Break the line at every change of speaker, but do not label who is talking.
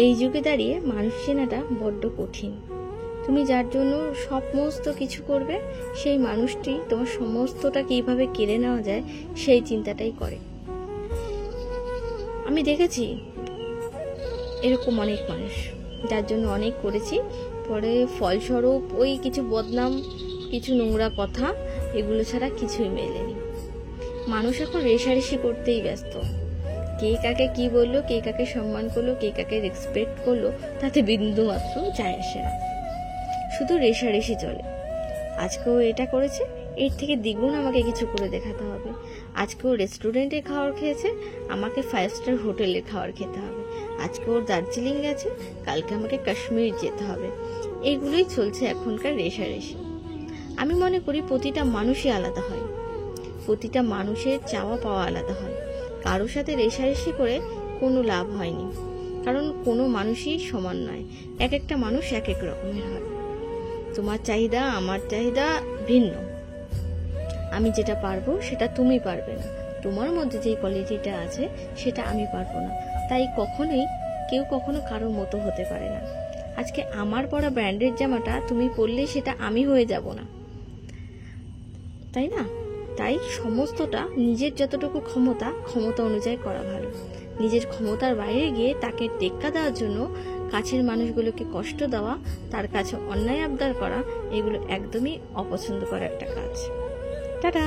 এই যুগে দাঁড়িয়ে মানুষ চেনাটা বড্ড কঠিন। তুমি যার জন্য সমস্ত কিছু করবে, সেই মানুষটি তোমার সমস্তটা কিভাবে কেড়ে নেওয়া যায় সেই চিন্তাটাই করে। আমি দেখেছি এরকম অনেক মানুষ, যার জন্য অনেক করেছি, পরে ফলস্বরূপ ওই কিছু বদনাম, কিছু নোংরা কথা, এগুলো ছাড়া কিছুই মেলেনি। মানুষ এখন রেষারেষি করতেই ব্যস্ত। কে কাকে কি বললো, কে কাকে সম্মান করলো, কে কাকে রেসপেক্ট করলো, তাতে বিন্দু মাত্র যায় আসে না। শুধু রেষারেষি চলে। আজকেও এটা করেছে, এর থেকে দ্বিগুণ আমাকে কিছু করে দেখাতে হবে। আজকেও রেস্টুরেন্টে খাবার খেয়েছে, আমাকে 5 স্টার হোটেলে খাবার খেতে হবে। আজকে ওর দার্জিলিং গেছে, কালকে আমাকে কাশ্মীর যেতে হবে। এগুলোই চলছে এখনকার রেষারেষি। আমি মনে করি প্রতিটা মানুষই আলাদা হয়, প্রতিটা মানুষের চাওয়া পাওয়া আলাদা হয়। কারোর সাথে রেষারেষি করে কোনো লাভ হয়নি, কারণ কোনো মানুষই সমান নয়। এক একটা মানুষ এক এক রকমের হয়। তোমার চাহিদা আমার চাহিদা ভিন্ন। আমি যেটা পারবো সেটা তুমি পারবে না, তোমার মধ্যে যে কোয়ালিটিটা আছে সেটা আমি পারবো না। তাই কখনোই কেউ কখনো কারোর মতো হতে পারে না। আজকে আমার পরা ব্র্যান্ডের জামাটা তুমি পরলে সেটা আমি হয়ে যাব না, তাই না? তাই সমস্তটা নিজের যতটুকু ক্ষমতা অনুযায়ী করা ভালো। নিজের ক্ষমতার বাইরে গিয়ে তাকে টেক্কা দেওয়ার জন্য কাছের মানুষগুলোকে কষ্ট দেওয়া, তার কাছে অন্যায় আবদার করা, এগুলো একদমই অপছন্দ করা একটা কাজ। টাটা।